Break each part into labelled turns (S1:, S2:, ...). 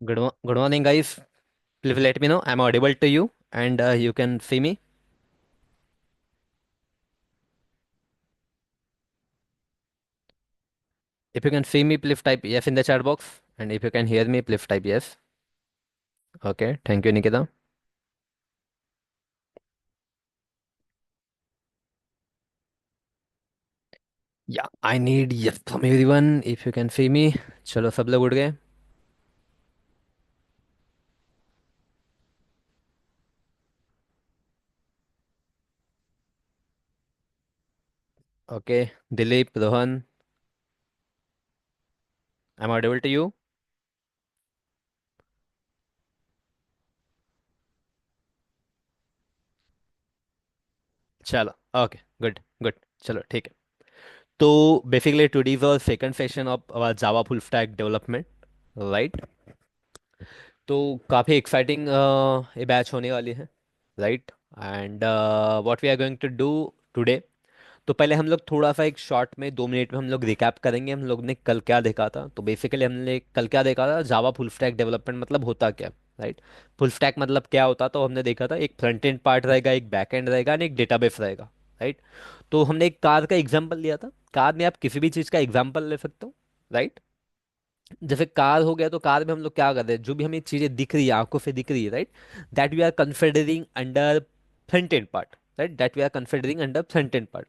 S1: Good morning, guys. Please let me know. I'm audible to you, and you can see me. If you can see me, please type yes in the chat box. And if you can hear me, please type yes. Okay. Thank you, Nikita. Yeah, I need yes from everyone. If you can see me, चलो सब लोग उठ गए. Okay. Dilip, Rohan, I'm audible to you. चलो. Okay. Good. Good. चलो ठीक है. तो basically today is our second session of our Java full stack development, right? तो काफ़ी एक्साइटिंग ये बैच होने वाली है, right? And what we are going to do today. तो पहले हम लोग थोड़ा सा एक शॉर्ट में 2 मिनट में हम लोग रिकैप करेंगे हम लोग ने कल क्या देखा था. तो बेसिकली हमने कल क्या देखा था, जावा फुल स्टैक डेवलपमेंट मतलब होता क्या, राइट? फुल स्टैक मतलब क्या होता, तो हमने देखा था एक फ्रंट एंड पार्ट रहेगा, एक बैक एंड रहेगा और एक डेटाबेस रहेगा, राइट? तो हमने एक कार का एग्जांपल लिया था. कार में आप किसी भी चीज़ का एग्जांपल ले सकते हो, राइट? जैसे कार हो गया, तो कार में हम लोग क्या करते हैं, जो भी हमें चीजें दिख रही है, आंखों से दिख रही है, right? That we are considering under front end part, right? That we are considering under front end part.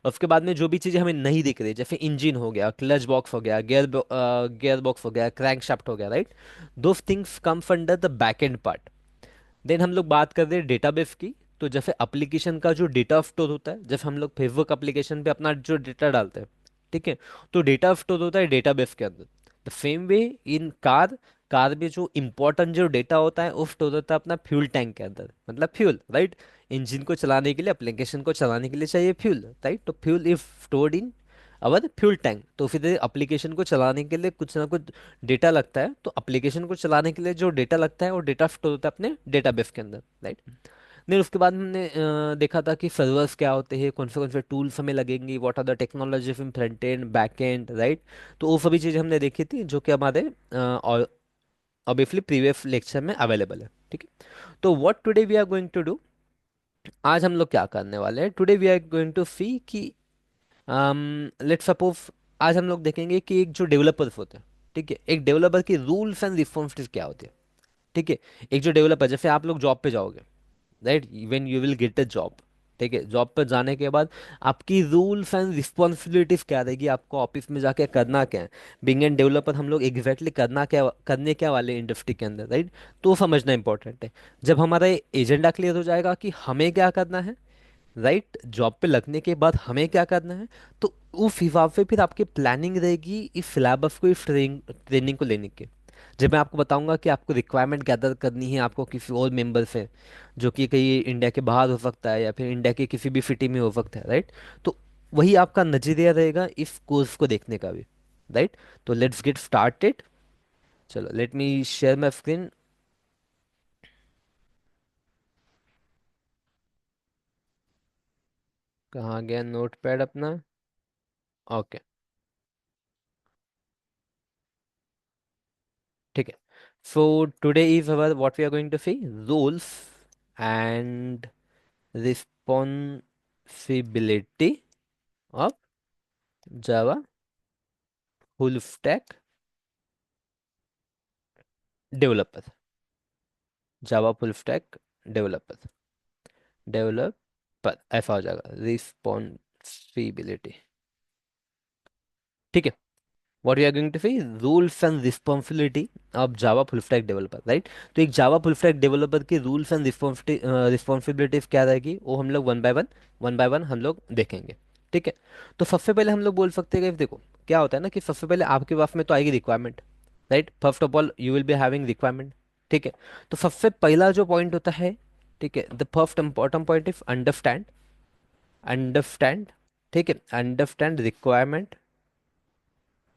S1: उसके बाद में जो भी चीजें हमें नहीं दिख रही, जैसे इंजन हो गया, क्लच बॉक्स हो गया, गियर बॉक्स हो गया, क्रैंक शाफ्ट हो गया, right? Those things comes under the back end part. Then हम लोग बात कर रहे हैं डेटाबेस की. तो जैसे एप्लीकेशन का जो डेटा स्टोर होता है, जैसे हम लोग फेसबुक एप्लीकेशन पे अपना जो डेटा डालते हैं, ठीक है? तो डेटा स्टोर होता है डेटाबेस के अंदर. The same way in car. Car में जो इंपॉर्टेंट जो डेटा होता है वो स्टोर होता है अपना फ्यूल टैंक के अंदर, मतलब फ्यूल, राइट? इंजन को चलाने के लिए, एप्लीकेशन को चलाने के लिए चाहिए फ्यूल, राइट? तो fuel is stored in our fuel tank. तो फिर एप्लीकेशन को चलाने के लिए कुछ ना कुछ डेटा लगता है. तो एप्लीकेशन को चलाने के लिए जो डेटा लगता है वो डेटा स्टोर होता है अपने डेटाबेस के अंदर, राइट? नहीं, उसके बाद हमने देखा था कि सर्वर्स क्या होते हैं, कौन से टूल्स हमें लगेंगी, what are the technology in front end back end, right? तो वो सभी चीज़ें हमने देखी थी जो कि हमारे और ऑब्वियसली प्रीवियस लेक्चर में अवेलेबल है, ठीक है? तो what today we are going to do. आज हम लोग क्या करने वाले हैं, today we are going to see कि लेट्स सपोज आज हम लोग देखेंगे कि एक जो डेवलपर्स होते हैं, ठीक है, एक डेवलपर की रूल्स एंड रिस्पॉन्सिबिलिटीज क्या होती है, ठीक है? एक जो डेवलपर, जैसे आप लोग जॉब पे जाओगे, right? When you will get a job, ठीक है, जॉब पर जाने के बाद आपकी रूल्स एंड रिस्पॉन्सिबिलिटीज क्या रहेगी, आपको ऑफिस में जाके करना क्या है. बिंग एंड डेवलपर हम लोग एग्जैक्टली करना क्या, करने क्या वाले इंडस्ट्री के अंदर, राइट? तो वो समझना इंपॉर्टेंट है. जब हमारा एजेंडा क्लियर हो जाएगा कि हमें क्या करना है, राइट, जॉब पे लगने के बाद हमें क्या करना है, तो उस हिसाब से फिर आपकी प्लानिंग रहेगी इस सिलेबस को, इस ट्रेनिंग ट्रेनिंग को लेने की. जब मैं आपको बताऊंगा कि आपको रिक्वायरमेंट गैदर करनी है आपको किसी और मेंबर से, जो कि कहीं इंडिया के बाहर हो सकता है या फिर इंडिया के किसी भी सिटी में हो सकता है, राइट? तो वही आपका नजरिया रहेगा इस कोर्स को देखने का भी, राइट? तो लेट्स गेट स्टार्टेड. चलो, let me share my screen. कहाँ गया नोट पैड अपना? ओके. ठीक है. So today is our what we are going to see, rules and responsibility of Java full stack developer. Java full stack developer. Developer ऐसा हो जाएगा, responsibility. ठीक है. What we are going to see, rules and responsibility of Java full stack developer, right? तो एक Java full stack developer की rules and responsibilities क्या रहेगी, वो हम लोग वन बाय वन हम लोग देखेंगे, ठीक है? तो सबसे पहले हम लोग बोल सकते हैं कि देखो, क्या होता है ना कि सबसे पहले आपके पास में तो आएगी requirement, right? First of all you will be having requirement, ठीक है? तो सबसे पहला जो पॉइंट होता है, ठीक है, the first important point is understand. Understand, ठीक है, अंडरस्टैंड रिक्वायरमेंट.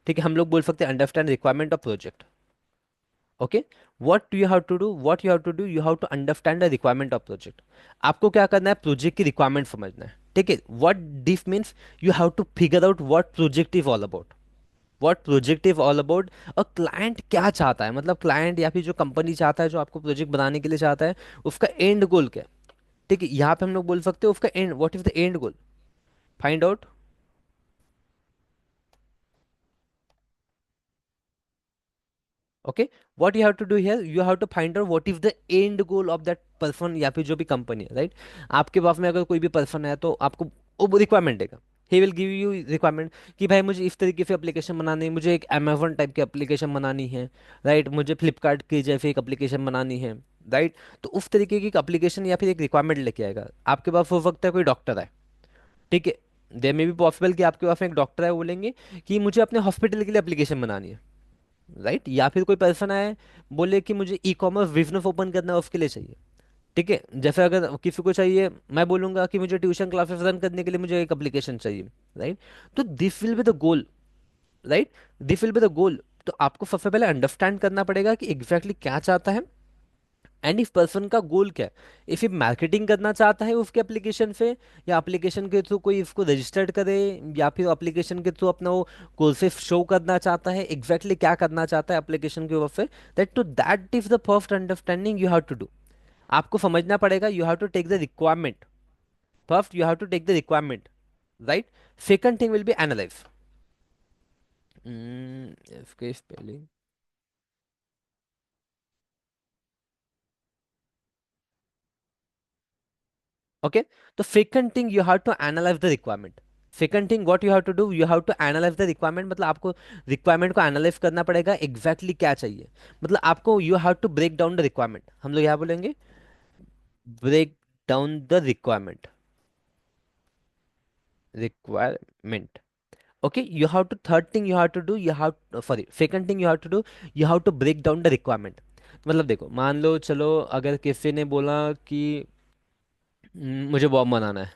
S1: ठीक है, हम लोग बोल सकते हैं understand requirement of project. Okay. What you have to do, you have to understand the requirement of project. आपको क्या करना है, प्रोजेक्ट की रिक्वायरमेंट समझना है, ठीक है? What this means, you have to figure out what project is all about. What project is all about, और क्लाइंट क्या चाहता है, मतलब क्लाइंट या फिर जो कंपनी चाहता है, जो आपको प्रोजेक्ट बनाने के लिए चाहता है, उसका एंड गोल क्या है। ठीक है, यहाँ पे हम लोग बोल सकते हैं उसका end, what is the end goal, find out. Okay, what you have to do here, you have to find out what is the end goal of that person या फिर जो भी कंपनी है, राइट। आपके पास में अगर कोई भी पर्सन है तो आपको वो रिक्वायरमेंट देगा, he will give you requirement कि भाई मुझे इस तरीके से एप्लीकेशन बनानी है, मुझे एक अमेजोन टाइप की एप्लीकेशन बनानी है, राइट, मुझे फ्लिपकार्ट की जैसे एक एप्लीकेशन बनानी है, राइट। तो उस तरीके की एप्लीकेशन या फिर एक रिक्वायरमेंट लेके आएगा आपके पास। हो सकता है कोई डॉक्टर है, ठीक है, देर में भी पॉसिबल कि आपके पास में एक डॉक्टर है, वो बोलेंगे कि मुझे अपने हॉस्पिटल के लिए एप्लीकेशन बनानी है, राइट। या फिर कोई पर्सन आए, बोले कि मुझे ई कॉमर्स बिजनेस ओपन करना है, उसके लिए चाहिए। ठीक है, जैसे अगर किसी को चाहिए, मैं बोलूंगा कि मुझे ट्यूशन क्लासेस रन करने के लिए मुझे एक एप्लीकेशन चाहिए, राइट। तो this will be the goal, right, this will be the goal. तो आपको सबसे पहले अंडरस्टैंड करना पड़ेगा कि एग्जैक्टली क्या चाहता है, एंड इस पर्सन का गोल क्या है। इफ ये मार्केटिंग करना चाहता है उसके एप्लीकेशन से, या एप्लीकेशन के थ्रू कोई इसको रजिस्टर्ड करे, या फिर एप्लीकेशन के थ्रू अपना वो कोर्सेज शो करना चाहता है, एग्जैक्टली क्या करना चाहता है एप्लीकेशन के ऊपर से, that to that is the first understanding you have to do. आपको समझना पड़ेगा, you have to take the requirement, first you have to take the requirement, right. Second thing will be analyze, इसके spelling. Okay, the second thing you have to analyze the requirement. Second thing what you have to do, you have to analyze the requirement, मतलब आपको requirement को analyse करना पड़ेगा exactly exactly क्या चाहिए। मतलब आपको you have to break down the requirement, हम लोग यहाँ बोलेंगे break down the requirement, requirement. Okay, you have to, third thing you have to do, you have, sorry, second thing you have to do, you have to break down the requirement. मतलब देखो, मान लो चलो अगर किसी ने बोला कि मुझे बॉम्ब बनाना है,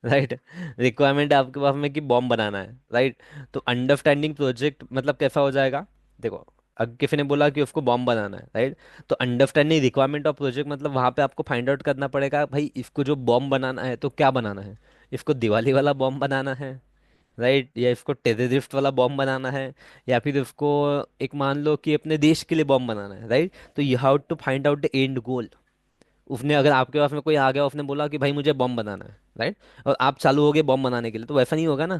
S1: राइट, रिक्वायरमेंट आपके पास में कि बॉम्ब बनाना है, राइट। तो अंडरस्टैंडिंग प्रोजेक्ट मतलब कैसा हो जाएगा, देखो, अगर किसी ने बोला कि उसको बॉम्ब बनाना है, राइट, तो अंडरस्टैंडिंग रिक्वायरमेंट ऑफ प्रोजेक्ट मतलब वहां पे आपको फाइंड आउट करना पड़ेगा भाई इसको जो बॉम्ब बनाना है तो क्या बनाना है। इसको दिवाली वाला बॉम्ब बनाना है, राइट, या इसको टेररिस्ट वाला बॉम्ब बनाना है, या फिर उसको एक मान लो कि अपने देश के लिए बॉम्ब बनाना है, राइट। तो you have to find out the end goal. उसने, अगर आपके पास में कोई आ गया, उसने बोला कि भाई मुझे बॉम्ब बनाना है, राइट, और आप चालू हो गए बॉम्ब बनाने के लिए, तो वैसा नहीं होगा ना।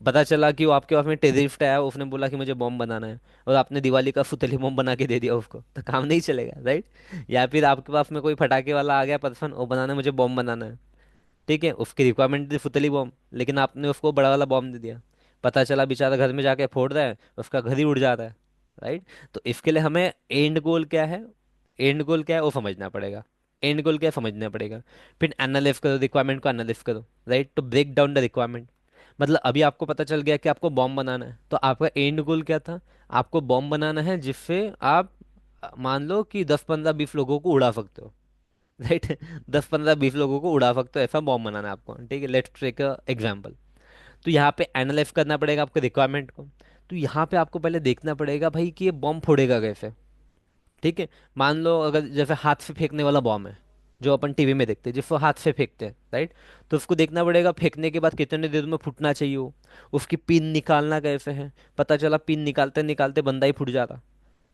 S1: पता चला कि वो आपके पास में टेररिस्ट आया, उसने बोला कि मुझे बॉम्ब बनाना है, और आपने दिवाली का फुतली बॉम्ब बना के दे दिया उसको, तो काम नहीं चलेगा, राइट। या फिर आपके पास में कोई फटाके वाला आ गया पर्सन, वो बनाना है, मुझे बॉम्ब बनाना है, ठीक है, उसकी रिक्वायरमेंट थी फुतली बॉम्ब, लेकिन आपने उसको बड़ा वाला बॉम्ब दे दिया। पता चला बेचारा घर में जाके फोड़ रहा है, उसका घर ही उड़ जाता है, राइट। तो इसके लिए हमें एंड गोल क्या है, एंड गोल क्या है वो समझना पड़ेगा, एंड गोल क्या है समझना पड़ेगा। फिर एनालाइज करो, रिक्वायरमेंट को एनालाइज करो, right, to break down the requirement. मतलब अभी आपको पता चल गया कि आपको बॉम्ब बनाना है, तो आपका एंड गोल क्या था, आपको बॉम्ब बनाना है जिससे आप मान लो कि 10 15 20 लोगों को उड़ा सकते हो, राइट। 10 15 20 लोगों को उड़ा सकते हो, ऐसा बॉम्ब बनाना है आपको, ठीक है, लेट्स टेक अ एग्जांपल। तो यहाँ पे एनालाइज करना पड़ेगा आपको रिक्वायरमेंट को। तो यहाँ पे आपको पहले देखना पड़ेगा भाई कि ये बॉम्ब फोड़ेगा कैसे, ठीक है। मान लो अगर जैसे हाथ से फेंकने वाला बॉम्ब है, जो अपन टीवी में देखते हैं जिसको हाथ से फेंकते हैं, राइट। तो उसको देखना पड़ेगा फेंकने के बाद कितने देर में फूटना चाहिए वो, उसकी पिन निकालना कैसे है। पता चला पिन निकालते निकालते बंदा ही फूट जाता,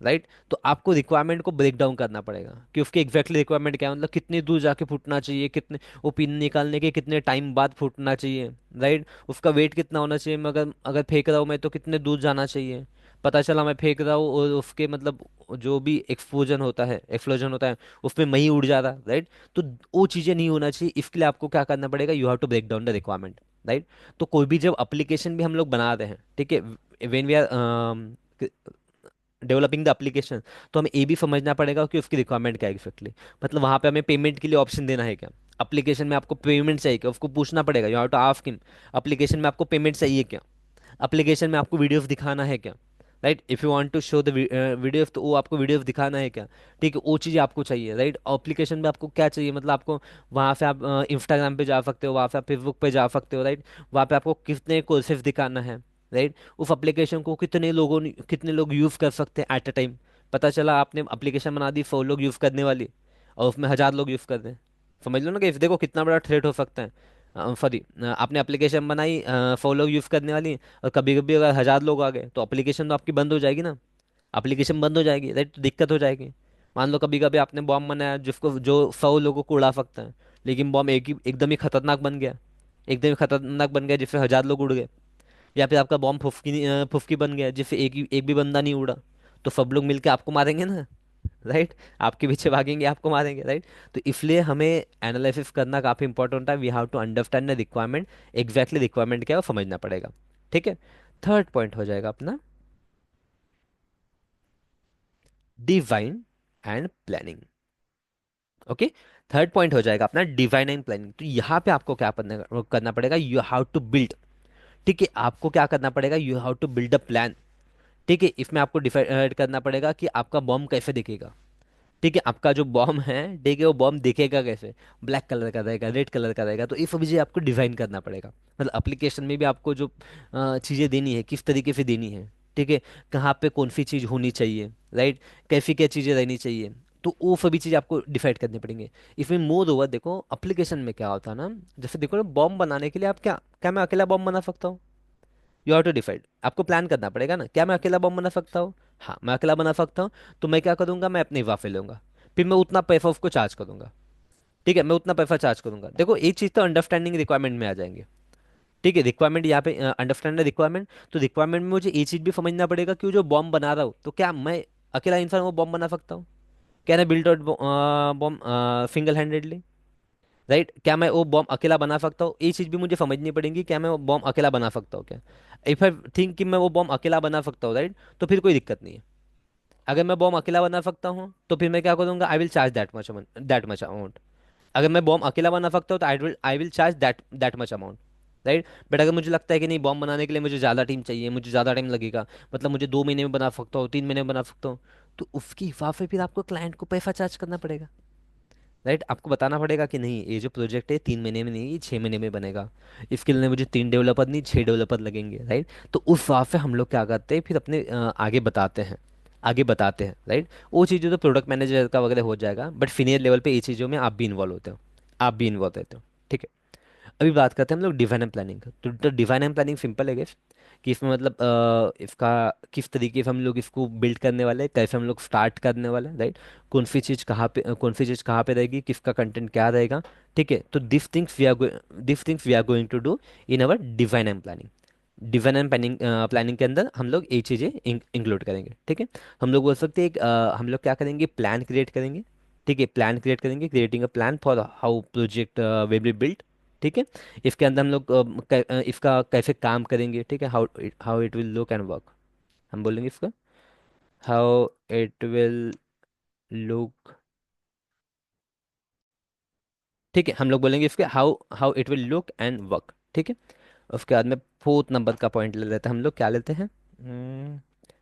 S1: राइट। तो आपको रिक्वायरमेंट को ब्रेक डाउन करना पड़ेगा कि उसकी एग्जैक्टली रिक्वायरमेंट क्या है, मतलब कितनी दूर जाके फूटना चाहिए, कितने वो पिन निकालने के कितने टाइम बाद फूटना चाहिए, राइट। उसका वेट कितना होना चाहिए, मगर अगर फेंक रहा हूँ मैं तो कितने दूर जाना चाहिए। पता चला मैं फेंक रहा हूँ और उसके मतलब जो भी एक्सप्लोजन होता है उसमें मैं ही उड़ जा रहा, राइट। तो वो चीज़ें नहीं होना चाहिए, इसके लिए आपको क्या करना पड़ेगा, you have to break down the requirement, right. तो कोई भी जब एप्लीकेशन भी हम लोग बना रहे हैं, ठीक है, when we are developing the application, तो हमें ये भी समझना पड़ेगा कि उसकी रिक्वायरमेंट क्या है एक्जैक्टली। मतलब वहाँ पे हमें पेमेंट के लिए ऑप्शन देना है क्या, एप्लीकेशन में आपको पेमेंट चाहिए क्या, उसको पूछना पड़ेगा, you have to ask him application में आपको पेमेंट चाहिए क्या, एप्लीकेशन में आपको वीडियोस दिखाना है क्या, right. If you want to show the videos, तो वो आपको वीडियोस दिखाना है क्या, ठीक है, वो चीज़ आपको चाहिए, राइट। एप्लीकेशन में आपको क्या चाहिए, मतलब आपको वहाँ से आप इंस्टाग्राम पे जा सकते हो, वहाँ से आप फेसबुक पे जा सकते हो, राइट। वहाँ पे आपको कितने कोर्सेज दिखाना है, राइट। उस एप्लीकेशन को कितने लोग यूज़ कर सकते हैं एट अ टाइम। पता चला आपने एप्लीकेशन बना दी 100 लोग यूज़ करने वाली, और उसमें 1000 लोग यूज़ कर रहे हैं, समझ लो ना कि देखो कितना बड़ा थ्रेट हो सकता है। सॉरी, आपने एप्लीकेशन बनाई 100 लोग यूज़ करने वाली, और कभी कभी अगर 1000 लोग आ गए तो एप्लीकेशन तो आपकी बंद हो जाएगी ना। एप्लीकेशन बंद हो जाएगी, राइट, तो दिक्कत हो जाएगी। मान लो कभी कभी आपने बॉम्ब बनाया जिसको जो 100 लोगों को उड़ा सकता है, लेकिन बॉम्ब एकदम ही खतरनाक बन गया, एकदम ही खतरनाक बन गया जिससे 1000 लोग उड़ गए। या फिर आपका बॉम्ब फुफकी बन गया जिससे एक भी बंदा नहीं उड़ा, तो सब लोग मिलके आपको मारेंगे ना, राइट। आपके पीछे भागेंगे, आपको मारेंगे, राइट। तो इसलिए हमें एनालिसिस करना काफी इंपॉर्टेंट है। We have to understand the requirement, exactly requirement क्या है वो समझना पड़ेगा। ठीक है। थर्ड पॉइंट हो जाएगा अपना divine and planning. Okay. Third point हो जाएगा अपना डिवाइन एंड प्लानिंग। तो यहाँ पे आपको क्या करना पड़ेगा, यू हैव टू बिल्ड। ठीक है, आपको क्या करना पड़ेगा, you have to build a plan. ठीक है, इसमें आपको डिसाइड करना पड़ेगा कि आपका बॉम्ब कैसे दिखेगा। ठीक है, आपका जो बॉम्ब है, ठीक है, वो बॉम्ब दिखेगा कैसे, ब्लैक कलर का रहेगा, रेड कलर का रहेगा, तो ये सब चीज़ें आपको डिजाइन करना पड़ेगा। मतलब एप्लीकेशन में भी आपको जो चीज़ें देनी है किस तरीके से देनी है, ठीक है, कहाँ पे कौन सी चीज़ होनी चाहिए, राइट, कैसी क्या चीज़ें रहनी चाहिए, तो वो सभी चीज़ आपको डिसाइड करनी पड़ेंगे। इसमें मोर ओवर देखो एप्लीकेशन में क्या होता है ना, जैसे देखो ना, बॉम्ब बनाने के लिए आप क्या क्या मैं अकेला बॉम्ब बना सकता हूँ? यू हैव टू डिसाइड, आपको प्लान करना पड़ेगा ना, क्या मैं अकेला बॉम्ब बना सकता हूँ? हाँ, मैं अकेला बना सकता हूँ। तो मैं क्या करूंगा, मैं अपनी वाफे लूंगा, फिर मैं उतना पैसा उसको चार्ज करूंगा। ठीक है, मैं उतना पैसा चार्ज करूंगा। देखो एक चीज तो अंडरस्टैंडिंग रिक्वायरमेंट में आ जाएंगे। ठीक है, रिक्वायरमेंट यहाँ पे अंडरस्टैंड रिक्वायरमेंट, तो रिक्वायरमेंट में मुझे ये चीज भी समझना पड़ेगा कि वो जो बॉम्ब बना रहा हूँ तो क्या मैं अकेला इंसान वो बॉम्ब बना सकता हूँ? Can I build bomb single handedly, right? क्या मैं वो बॉम्ब अकेला बना सकता हूँ? ये चीज़ भी मुझे समझनी पड़ेगी, क्या मैं वो बॉम्ब अकेला बना सकता हूँ क्या? इफ आई थिंक कि मैं वो बॉम्ब अकेला बना सकता हूँ, राइट, तो फिर कोई दिक्कत नहीं है। अगर मैं बॉम्ब अकेला बना सकता हूँ तो फिर मैं क्या करूंगा, I will charge that much amount. अगर मैं बॉम्ब अकेला बना सकता हूँ तो I will charge that much amount, right. But अगर मुझे लगता है कि नहीं, बॉम्ब बनाने के लिए मुझे ज़्यादा टाइम चाहिए, मुझे ज़्यादा टाइम लगेगा, मतलब मुझे 2 महीने में बना सकता हूँ, 3 महीने में बना सकता हूँ, तो उसके हिसाब से फिर आपको क्लाइंट को पैसा चार्ज करना पड़ेगा, राइट। आपको बताना पड़ेगा कि नहीं, ये जो प्रोजेक्ट है 3 महीने में नहीं, ये 6 महीने में बनेगा। इसके लिए मुझे 3 डेवलपर नहीं, 6 डेवलपर लगेंगे, राइट। तो उस हिसाब से हम लोग क्या करते हैं, फिर अपने आगे बताते हैं, आगे बताते हैं, राइट। वो चीज़ें तो प्रोडक्ट मैनेजर का वगैरह हो जाएगा, बट सीनियर लेवल पे ये चीज़ों में आप भी इन्वॉल्व होते हो, आप भी इन्वॉल्व रहते हो। ठीक है। अभी बात करते हैं हम लोग डिजाइन एंड प्लानिंग का। तो डिजाइन एंड प्लानिंग सिंपल है guys, कि इसमें मतलब इसका किस तरीके से हम लोग इसको बिल्ड करने वाले हैं, कैसे हम लोग स्टार्ट करने वाले हैं, राइट। कौन सी चीज़ कहाँ पे रहेगी, किसका कंटेंट क्या रहेगा। ठीक है, तो this things we are going to do in our design and planning. Design and planning planning के अंदर हम लोग ये चीज़ें इंक्लूड करेंगे। ठीक है। हम लोग बोल सकते हैं हम लोग क्या करेंगे, प्लान क्रिएट करेंगे। ठीक है, प्लान क्रिएट करेंगे, creating a plan for how project will be built. ठीक है। इसके अंदर हम लोग इसका कैसे काम करेंगे, ठीक है, how how it will look and work, हम बोलेंगे इसका हाउ इट विल लुक। ठीक है, हम लोग बोलेंगे इसके how how it will look and work. ठीक है। उसके बाद में फोर्थ नंबर का पॉइंट ले लेते हैं हम लोग, क्या लेते हैं,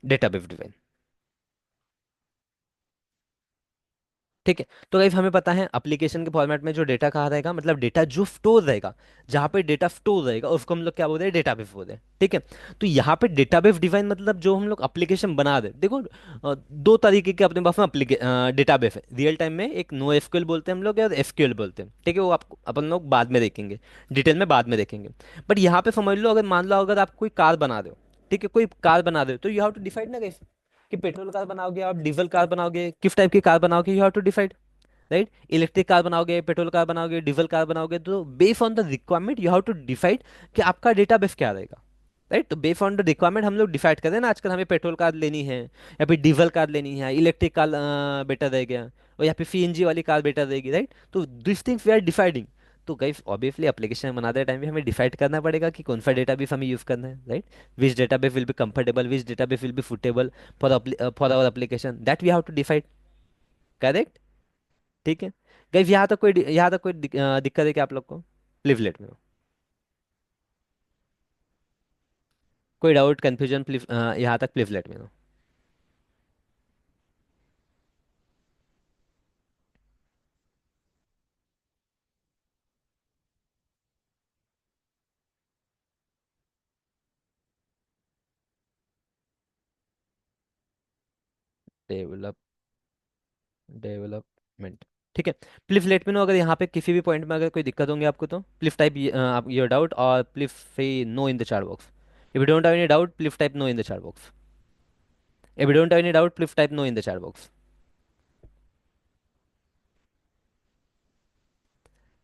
S1: डेटाबेस डिजाइन। ठीक है। तो गाइस हमें पता है एप्लीकेशन के फॉर्मेट में जो डेटा कहाँ रहेगा, मतलब डेटा जो स्टोर रहेगा, जहाँ पे डेटा स्टोर रहेगा उसको हम लोग क्या बोलते हैं, डेटाबेस बोलते हैं। ठीक है। तो यहाँ पे डेटाबेस डिजाइन मतलब जो हम लोग एप्लीकेशन बना दे, देखो दो तरीके के अपने पास में डेटाबेस है रियल टाइम में। एक नो एसक्यूएल बोलते हैं हम लोग, और एसक्यूएल बोलते हैं। ठीक है, वो आपको अपन लोग बाद में देखेंगे, डिटेल में बाद में देखेंगे। बट यहाँ पे समझ लो, अगर मान लो अगर आप कोई कार बना रहे हो, ठीक है, कोई कार बना रहे हो, तो यू हैव टू डिसाइड ना guys, कि पेट्रोल कार बनाओगे, आप डीजल कार बनाओगे, किस टाइप की कार बनाओगे, you have to decide, right. Electric car बनाओगे, पेट्रोल कार बनाओगे, डीजल कार बनाओगे, तो based on the requirement you have to decide कि आपका डेटाबेस क्या रहेगा, राइट। तो बेस्ड ऑन द रिक्वायरमेंट हम लोग डिसाइड करते हैं ना, आजकल हमें पेट्रोल कार लेनी है या फिर डीजल कार लेनी है, इलेक्ट्रिक कार बेटर रहेगा, और या फिर सीएनजी वाली कार बेटर रहेगी, राइट। तो this things we are deciding. तो गाइस ऑब्वियसली एप्लीकेशन बनाते टाइम भी हमें डिसाइड करना पड़ेगा कि कौन सा डेटाबेस हमें यूज करना है, right. Which database will be comfortable, which database will be suitable for our application, that we have to decide. Correct. ठीक है। गाइस यहाँ तक कोई दिक्कत है क्या आप लोग को? Please let me know. कोई डाउट कंफ्यूजन प्लीज, यहाँ तक please let me know. Develop development. ठीक है। प्लीज लेट मी नो अगर यहाँ पे किसी भी पॉइंट में अगर कोई दिक्कत होंगी आपको, तो प्लीज टाइप योर डाउट और प्लीज से no in the chat box. If you don't have any doubt please type no in the chat box. If you don't have any doubt please type no in the chat box.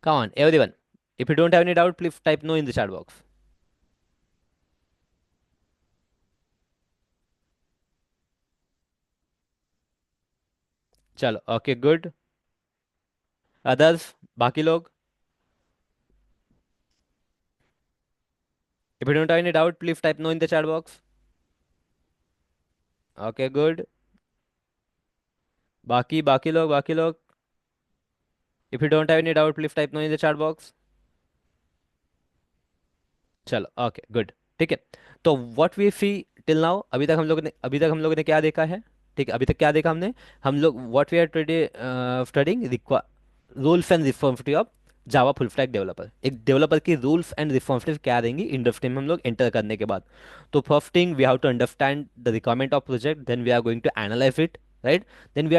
S1: Come on everyone, if you don't have any doubt please type no in the chat box. चलो okay good. Others, बाकी लोग, if you don't have any doubt please type no in the chat box. Okay good. बाकी बाकी लोग, बाकी लोग, if you don't have any doubt please type no in the chat box. चलो okay good. ठीक है। तो what we see till now, अभी तक हम लोगों ने क्या देखा है? ठीक है, अभी तक क्या देखा हमने? हम लोग what we are today studying rules and responsibility of Java full stack developer. एक डेवलपर की रूल्स एंड रिस्पॉन्सिबिलिटी क्या रहेंगी इंडस्ट्री में हम लोग एंटर करने के बाद। तो first thing we have to understand the requirement of project, then we are going to analyze it, right. Then we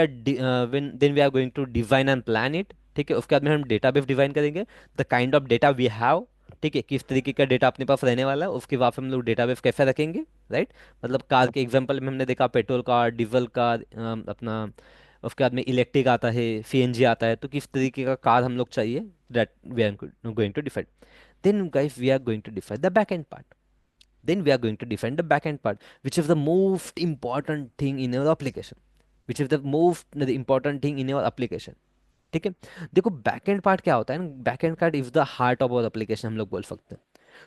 S1: are going to design and plan it. ठीक है, उसके बाद में हम डेटाबेस डिजाइन करेंगे, the kind of data we have. ठीक है, किस तरीके का डेटा अपने पास रहने वाला है, उसके बाद हम लोग डेटाबेस कैसे रखेंगे, राइट। मतलब कार के एग्जांपल में हमने देखा पेट्रोल कार, डीजल कार, अपना उसके बाद में इलेक्ट्रिक आता है, सीएनजी आता है, तो किस तरीके का कार हम लोग चाहिए, that we are going to define. Then guys we are going to define the back end part. then we are going to define the backend part, which is the most important thing in our application, which is the most important thing in our application। ठीक है। देखो backend part क्या होता है ना, backend part is the heart of our application हम लोग बोल सकते हैं।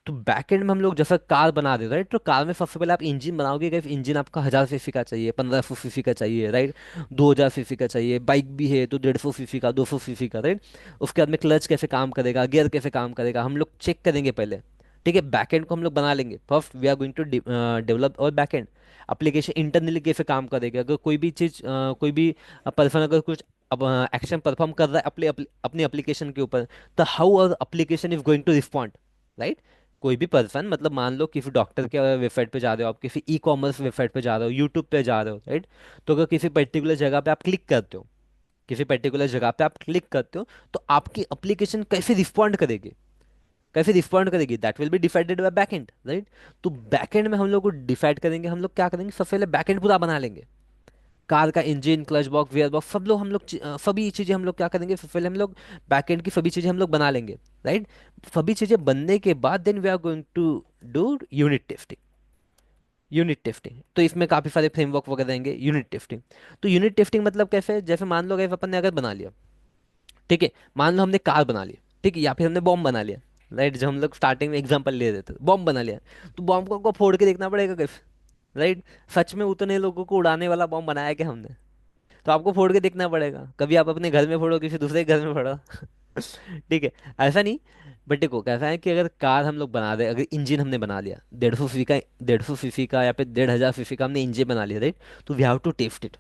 S1: तो बैकएंड में हम लोग जैसा कार बना देते हैं, राइट। तो कार में सबसे पहले आप इंजन बनाओगे, गाइस इंजन आपका 1000 सीसी का चाहिए, 1500 सीसी का चाहिए, राइट। 2000 सीसी का चाहिए, बाइक भी है तो 150 सीसी का, 200 सीसी का, राइट। उसके बाद में क्लच कैसे काम करेगा, गियर कैसे काम करेगा, हम लोग चेक करेंगे पहले। ठीक है, बैकएंड को हम लोग बना लेंगे। First we are going to develop और बैकएंड एप्लीकेशन इंटरनली कैसे काम करेगा, अगर कोई भी चीज़ कोई भी पर्सन अगर कुछ अब एक्शन परफॉर्म कर रहा है अपनी एप्लीकेशन के ऊपर, तो how our application is going to respond, right. कोई भी पर्सन, मतलब मान लो किसी डॉक्टर के वेबसाइट पे जा रहे हो आप, किसी ई कॉमर्स वेबसाइट पे जा रहे हो, यूट्यूब पे जा रहे हो, राइट। तो अगर किसी पर्टिकुलर जगह पे आप क्लिक करते हो, किसी पर्टिकुलर जगह पे आप क्लिक करते हो, तो आपकी एप्लीकेशन कैसे रिस्पॉन्ड करेगी, कैसे रिस्पॉन्ड करेगी, that will be decided by backend, right. तो बैकएंड में हम लोग को डिसाइड करेंगे, हम लोग क्या करेंगे, सबसे पहले बैकएंड पूरा बना लेंगे। कार का engine, clutch box, gear box, सब लोग हम लोग सभी चीज़ें हम लोग क्या करेंगे, पहले हम लोग बैकएंड की सभी चीज़ें हम लोग बना लेंगे, राइट। सभी चीज़ें बनने के बाद then we are going to do unit testing. Unit testing तो इसमें काफ़ी सारे फ्रेमवर्क वगैरह रहेंगे। यूनिट टेस्टिंग, तो यूनिट टेस्टिंग मतलब कैसे, जैसे मान लो अगर अपन ने अगर बना लिया, ठीक है, मान लो हमने कार बना ली, ठीक है, या फिर हमने बॉम्ब बना लिया, राइट। जो हम लोग स्टार्टिंग में एग्जांपल ले रहे थे, बॉम्ब बना लिया, तो बॉम्ब को हमको फोड़ के देखना पड़ेगा कैसे, राइट। सच में उतने लोगों को उड़ाने वाला बॉम्ब बनाया क्या हमने? तो आपको फोड़ के देखना पड़ेगा, कभी आप अपने घर में फोड़ो, किसी दूसरे के घर में फोड़ो। ठीक है, ऐसा नहीं। बट देखो कैसा है कि अगर कार हम लोग बना रहे, अगर इंजन हमने बना लिया 150 सीसी का, 150 सीसी का या फिर 1500 सीसी का हमने इंजन बना लिया, राइट। तो we have to test it,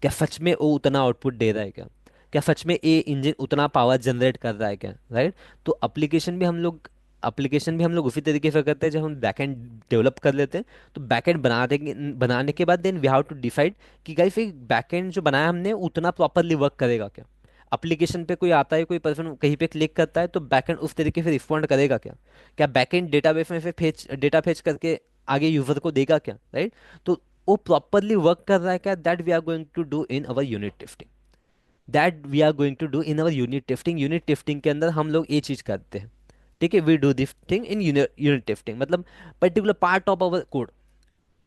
S1: क्या सच में वो उतना आउटपुट दे रहा है क्या, क्या सच में ये इंजन उतना पावर जनरेट कर रहा है क्या, राइट। तो एप्लीकेशन भी हम लोग उसी तरीके से करते हैं, जब हम बैकएंड डेवलप कर लेते हैं, तो बैकएंड बना देंगे, बनाने के बाद then we have to decide कि गाइस ये बैकएंड जो बनाया हमने उतना प्रॉपरली वर्क करेगा क्या। एप्लीकेशन पे कोई आता है, कोई पर्सन कहीं पे क्लिक करता है, तो बैकएंड उस तरीके से रिस्पॉन्ड करेगा क्या, क्या बैकएंड डेटाबेस में से फेच डेटा फेच करके आगे यूजर को देगा क्या, राइट। तो वो प्रॉपरली वर्क कर रहा है क्या, that we are going to do in our unit testing. That we are going to do in our unit testing. Unit testing के अंदर हम लोग ये चीज करते हैं, ठीक है। We do this thing in unit testing, मतलब particular part of our code,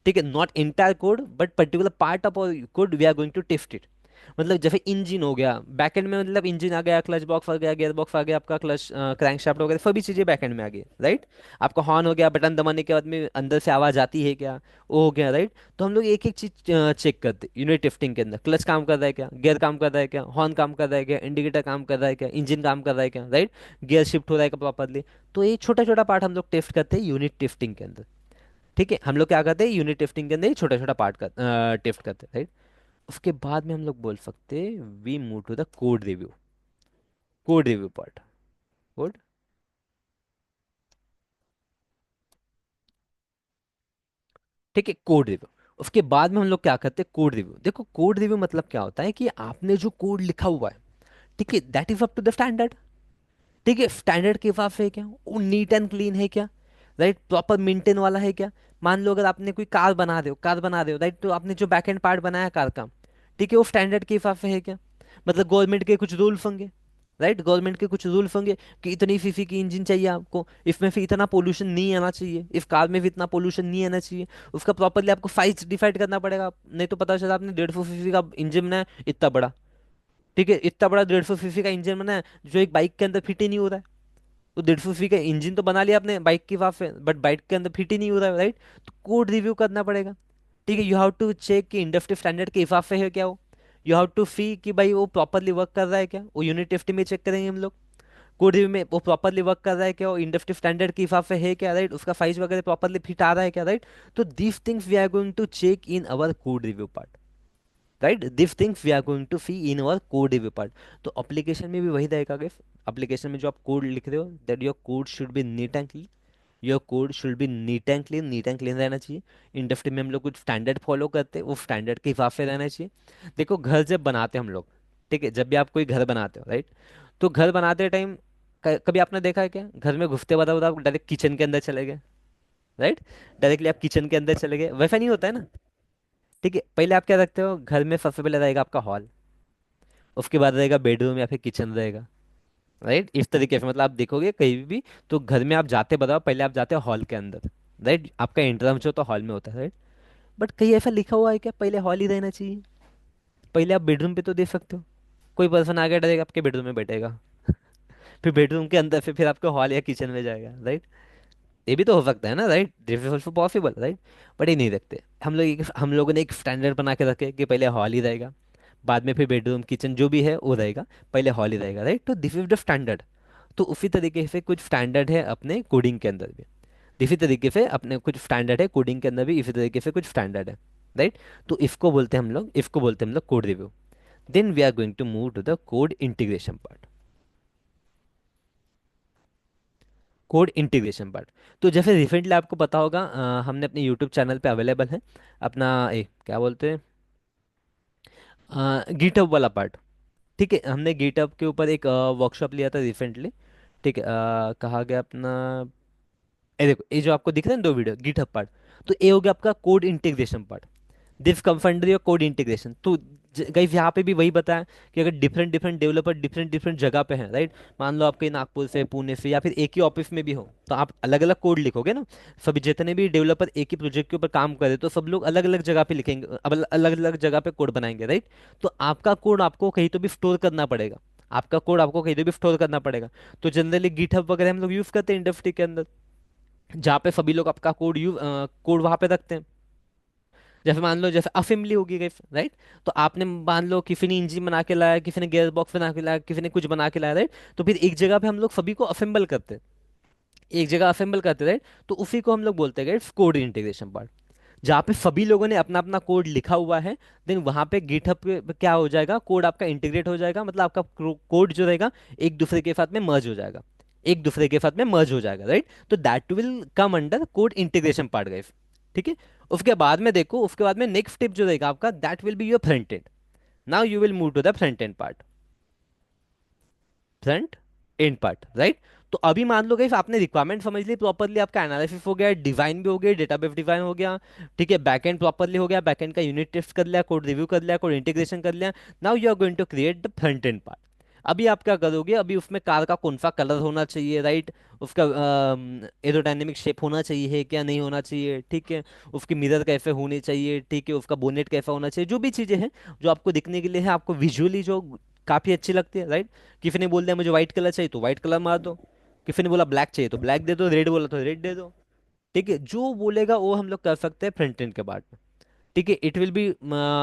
S1: ठीक है, not entire code but particular part of code we are going to test it. मतलब जैसे इंजन हो गया बैकएंड में, मतलब इंजन आ गया, क्लच बॉक्स आ गया, गियर बॉक्स आ गया, आपका क्लच क्रैंकशाफ्ट हो गया, सभी चीज़ें बैकएंड में आ गई, राइट। आपका हॉर्न हो गया, बटन दबाने के बाद में अंदर से आवाज़ आती है क्या, वो हो गया, राइट। तो हम लोग एक एक चीज़ चेक करते यूनिट टेस्टिंग के अंदर, क्लच काम कर रहा है क्या, गियर काम कर रहा है क्या, हॉर्न काम कर रहा है क्या, इंडिकेटर काम कर रहा है क्या, इंजन काम कर रहा है क्या, राइट। गियर शिफ्ट हो रहा है क्या प्रॉपरली। तो ये छोटा छोटा पार्ट हम लोग टेस्ट करते हैं यूनिट टेस्टिंग के अंदर। ठीक है, हम लोग क्या करते हैं यूनिट टेस्टिंग के अंदर ही छोटा छोटा पार्ट का टेस्ट करते हैं, राइट। उसके बाद में हम लोग बोल सकते हैं we move to the code review. Code review part, code, ठीक है, कोड रिव्यू। उसके बाद में हम लोग क्या करते हैं, कोड रिव्यू। देखो कोड रिव्यू मतलब क्या होता है कि आपने जो कोड लिखा हुआ है, ठीक है, that is up to the standard. ठीक है, स्टैंडर्ड के हिसाब से है क्या, वो नीट एंड क्लीन है क्या, राइट, प्रॉपर मेंटेन वाला है क्या। मान लो अगर आपने कोई कार बना रहे हो, राइट, तो आपने जो बैक एंड पार्ट बनाया कार का, ठीक है, वो स्टैंडर्ड के हिसाब से है क्या। मतलब गवर्नमेंट के कुछ रूल्स होंगे, राइट, गवर्नमेंट के कुछ रूल्स होंगे कि इतनी सीसी की इंजन चाहिए आपको, इसमें फिर इतना पोल्यूशन नहीं आना चाहिए, इस कार में भी इतना पोल्यूशन नहीं आना चाहिए। उसका प्रॉपरली आपको साइज डिसाइड करना पड़ेगा, नहीं तो पता चला आपने 150 सीसी का इंजन बनाया इतना बड़ा। ठीक है, इतना बड़ा 150 सीसी का इंजन बनाया जो एक बाइक के अंदर फिट ही नहीं हो रहा है। तो 150 का इंजन तो बना लिया आपने बाइक की वाफ में, बट बाइक के अंदर फिट ही नहीं हो रहा है, राइट। तो कोड रिव्यू करना पड़ेगा। ठीक है, यू हैव टू चेक कि इंडस्ट्री स्टैंडर्ड के हिसाब से है क्या वो। यू हैव टू सी कि भाई वो प्रॉपरली वर्क कर रहा है क्या, वो यूनिट टेस्टिंग में चेक करेंगे हम लोग। कोड रिव्यू में वो प्रॉपरली वर्क कर रहा है क्या, वो इंडस्ट्री स्टैंडर्ड के हिसाब से है क्या, राइट, उसका साइज वगैरह प्रॉपरली फिट आ रहा है क्या, राइट। तो these things we are going to check in our code review part, right, this things we are going to see in our code review part. तो एप्लीकेशन में भी वही रहेगा गाइस। एप्लीकेशन में जो आप कोड लिख रहे हो, that your code should be neat and clean. Your code should be neat and clean रहना चाहिए। इंडस्ट्री में हम लोग कुछ स्टैंडर्ड फॉलो करते हैं, वो स्टैंडर्ड के हिसाब से रहना चाहिए। देखो घर जब बनाते हैं हम लोग, ठीक है, जब भी आप कोई घर बनाते हो, राइट, तो घर बनाते टाइम कभी आपने देखा है क्या, घर में घुसते बता आप डायरेक्ट किचन के अंदर चले गए, राइट, डायरेक्टली आप किचन के अंदर चले गए, वैसा नहीं होता है ना। ठीक है, पहले आप क्या रखते हो, घर में सबसे पहले रहेगा आपका हॉल, उसके बाद रहेगा बेडरूम या फिर किचन रहेगा, राइट, इस तरीके से। मतलब आप देखोगे कहीं भी, तो घर में आप जाते बताओ पहले आप जाते हो हॉल के अंदर, राइट, आपका एंट्रेंस जो तो हॉल में होता है, राइट। बट कहीं ऐसा लिखा हुआ है क्या पहले हॉल ही रहना चाहिए। पहले आप बेडरूम पे तो देख सकते हो, कोई पर्सन आ गया डायरेक्ट आपके बेडरूम में बैठेगा, फिर बेडरूम के अंदर से फिर आपके हॉल या किचन में जाएगा, राइट। ये भी तो हो सकता है ना, right, this is also possible, right. But ये नहीं रखते हम लोग, हम लोगों ने एक स्टैंडर्ड बना के रखे कि पहले हॉल ही रहेगा, बाद में फिर बेडरूम किचन जो भी है वो रहेगा, पहले हॉल ही रहेगा, राइट। तो दिस इज द स्टैंडर्ड। तो उसी तरीके से कुछ स्टैंडर्ड है अपने कोडिंग के अंदर भी, इसी तरीके से अपने कुछ स्टैंडर्ड है कोडिंग के अंदर भी, इसी तरीके से कुछ स्टैंडर्ड है, राइट। तो इसको बोलते हैं हम लोग code review. Then we are going to move to the code integration part. Code integration part, तो जैसे रिसेंटली आपको पता होगा, हमने अपने यूट्यूब चैनल पे अवेलेबल है अपना, क्या बोलते हैं, गिटहब वाला पार्ट। ठीक है, हमने गिटहब के ऊपर एक वर्कशॉप लिया था रिसेंटली। ठीक है, कहा गया अपना, ये देखो ये जो आपको दिख रहा है ना 2 वीडियो, गिटहब पार्ट, तो ये हो गया आपका code integration part. This comes under your code integration. तो गाइस यहाँ पे भी वही बताया कि अगर different different developer different different जगह पे हैं, राइट, मान लो आपके नागपुर से पुणे से या फिर एक ही ऑफिस में भी हो, तो आप अलग अलग कोड लिखोगे ना। सभी जितने भी डेवलपर एक ही प्रोजेक्ट के ऊपर काम कर रहे तो सब लोग अलग अलग जगह पे लिखेंगे, अब अलग अलग जगह पे कोड बनाएंगे, राइट। तो आपका कोड आपको कहीं तो भी स्टोर करना पड़ेगा, आपका कोड आपको कहीं तो भी स्टोर करना पड़ेगा। तो जनरली गिटहब वगैरह हम लोग यूज करते हैं इंडस्ट्री के अंदर, जहाँ पे सभी लोग आपका कोड वहां पे रखते हैं। जैसे मान लो जैसे असेंबली होगी गई, राइट। तो आपने मान लो किसी ने इंजन बना के लाया, किसी ने गियर बॉक्स बना के लाया, किसी ने कुछ बना के लाया, राइट। तो फिर एक जगह पे हम लोग सभी को असेंबल करते हैं, एक जगह असेंबल करते, राइट। तो उसी को हम लोग बोलते हैं कोड इंटीग्रेशन पार्ट, जहाँ पे सभी लोगों ने अपना अपना कोड लिखा हुआ है। देन वहां पे गिटहब पे क्या हो जाएगा, कोड आपका इंटीग्रेट हो जाएगा, मतलब आपका कोड जो रहेगा एक दूसरे के साथ में मर्ज हो जाएगा, एक दूसरे के साथ में मर्ज हो जाएगा, राइट। तो that will come under code integration part guys. ठीक है, उसके बाद में देखो, उसके बाद में नेक्स्ट स्टेप जो रहेगा आपका, that will be your front end. Now you will move to the front end part, front end part, right. तो अभी मान लो गाइस आपने रिक्वायरमेंट समझ ली प्रॉपरली, आपका एनालिसिस हो गया, डिजाइन भी हो गया, डेटाबेस डिजाइन हो गया, ठीक है, बैकएंड प्रॉपरली हो गया, बैकएंड का यूनिट टेस्ट कर लिया, कोड रिव्यू कर लिया, कोड इंटीग्रेशन कर लिया। Now you are going to create the front end part. अभी आप क्या करोगे, अभी उसमें कार का कौन सा कलर होना चाहिए, राइट, उसका एरोडायनेमिक शेप होना चाहिए क्या, नहीं होना चाहिए, ठीक है, उसकी मिरर कैसे होनी चाहिए, ठीक है, उसका बोनेट कैसा होना चाहिए, जो भी चीज़ें हैं जो आपको दिखने के लिए है, आपको विजुअली जो काफ़ी अच्छी लगती है, राइट। किसी ने बोल दिया मुझे व्हाइट कलर चाहिए तो व्हाइट कलर मार दो, किसी ने बोला ब्लैक चाहिए तो ब्लैक दे दो, रेड बोला तो रेड दे दो। ठीक है, जो बोलेगा वो हम लोग कर सकते हैं फ्रंट एंड के पार्ट में। ठीक है, it will be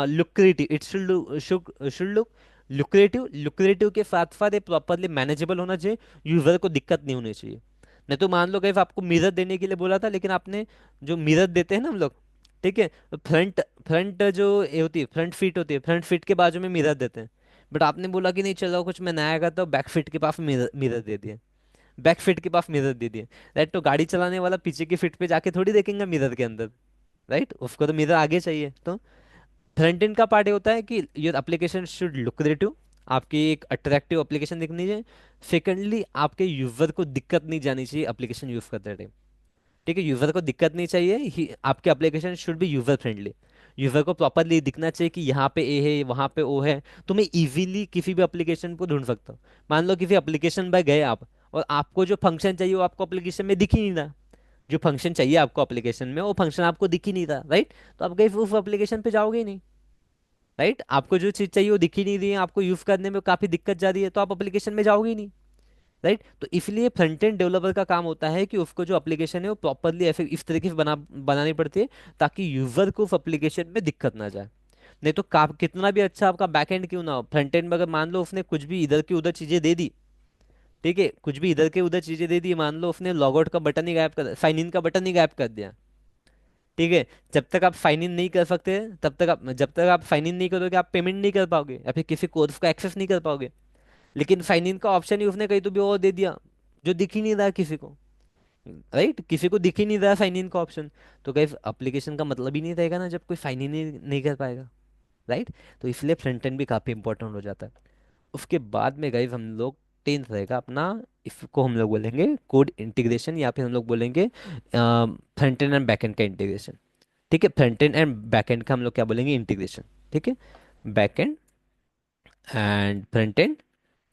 S1: lucrative, it should look lucrative, lucrative के साथ साथ ये प्रॉपरली मैनेजेबल होना चाहिए, यूजर को दिक्कत नहीं होनी चाहिए। नहीं तो मान लो कहीं आपको मिरर देने के लिए बोला था, लेकिन आपने जो मिरर देते हैं ना हम लोग, ठीक है, फ्रंट फ्रंट जो ये होती है फ्रंट फीट होती है, फ्रंट फीट के बाजू में मिरर देते हैं। बट आपने बोला कि नहीं चलो कुछ मैं नया करता हूँ, बैक फीट के पास मिरर मिरर दे दिए, बैक फीट के पास मिरर दे दिए, राइट। तो गाड़ी चलाने वाला पीछे की फीट पे जाके थोड़ी देखेंगे मिरर के अंदर, राइट, उसको तो मिरर आगे चाहिए। तो फ्रंट एंड का पार्ट ये होता है कि योर एप्लीकेशन शुड लुक्रेटिव, आपकी एक अट्रैक्टिव एप्लीकेशन दिखनी चाहिए। सेकेंडली, आपके यूजर को दिक्कत नहीं जानी चाहिए एप्लीकेशन यूज करते टाइम। ठीक है, यूजर को दिक्कत नहीं चाहिए आपके application should be user friendly. User को प्रॉपरली दिखना चाहिए कि यहाँ पे ए है, वहाँ पे ओ है। तो मैं इजीली किसी भी एप्लीकेशन को ढूंढ सकता हूँ। मान लो किसी एप्लीकेशन पर गए आप, और आपको जो फंक्शन चाहिए वो आपको एप्लीकेशन में दिख ही नहीं रहा। जो फंक्शन चाहिए आपको एप्लीकेशन में, वो फंक्शन आपको दिख ही नहीं रहा, राइट? तो आप गए उस एप्लीकेशन पे जाओगे ही नहीं। राइट, आपको जो चीज़ चाहिए वो दिख ही नहीं रही है, आपको यूज करने में काफी दिक्कत जा रही है, तो आप एप्लीकेशन में जाओगे ही नहीं। राइट, तो इसलिए फ्रंट एंड डेवलपर का काम होता है कि उसको जो एप्लीकेशन है वो प्रॉपरली ऐसे इस तरीके से बनानी पड़ती है ताकि यूजर को उस एप्लीकेशन में दिक्कत ना जाए। नहीं तो कितना भी अच्छा आपका बैक एंड क्यों ना हो, फ्रंट एंड में अगर मान लो उसने कुछ भी इधर की उधर चीजें दे दी, ठीक है, कुछ भी इधर के उधर चीजें दे दी, मान लो उसने लॉगआउट का बटन ही गायब कर, साइन इन का बटन ही गायब कर दिया। ठीक है, जब तक आप साइन इन नहीं कर सकते, तब तक आप, जब तक आप साइन इन नहीं करोगे आप पेमेंट नहीं कर पाओगे या फिर किसी कोर्स का एक्सेस नहीं कर पाओगे। लेकिन साइन इन का ऑप्शन ही उसने कहीं तो भी और दे दिया जो दिख ही नहीं रहा किसी को। राइट, किसी को दिख ही नहीं रहा साइन इन का ऑप्शन। तो गाइस एप्लीकेशन का मतलब ही नहीं रहेगा ना जब कोई साइन इन ही नहीं कर पाएगा। राइट, तो इसलिए फ्रंट एंड भी काफी इंपॉर्टेंट हो जाता है। उसके बाद में गाइस हम लोग, टेंथ रहेगा अपना, इसको हम लोग बोलेंगे कोड इंटीग्रेशन, या फिर हम लोग बोलेंगे फ्रंट एंड बैक एंड का इंटीग्रेशन। ठीक है, front end and back and का हम लोग क्या बोलेंगे, इंटीग्रेशन। ठीक है, back and and front end,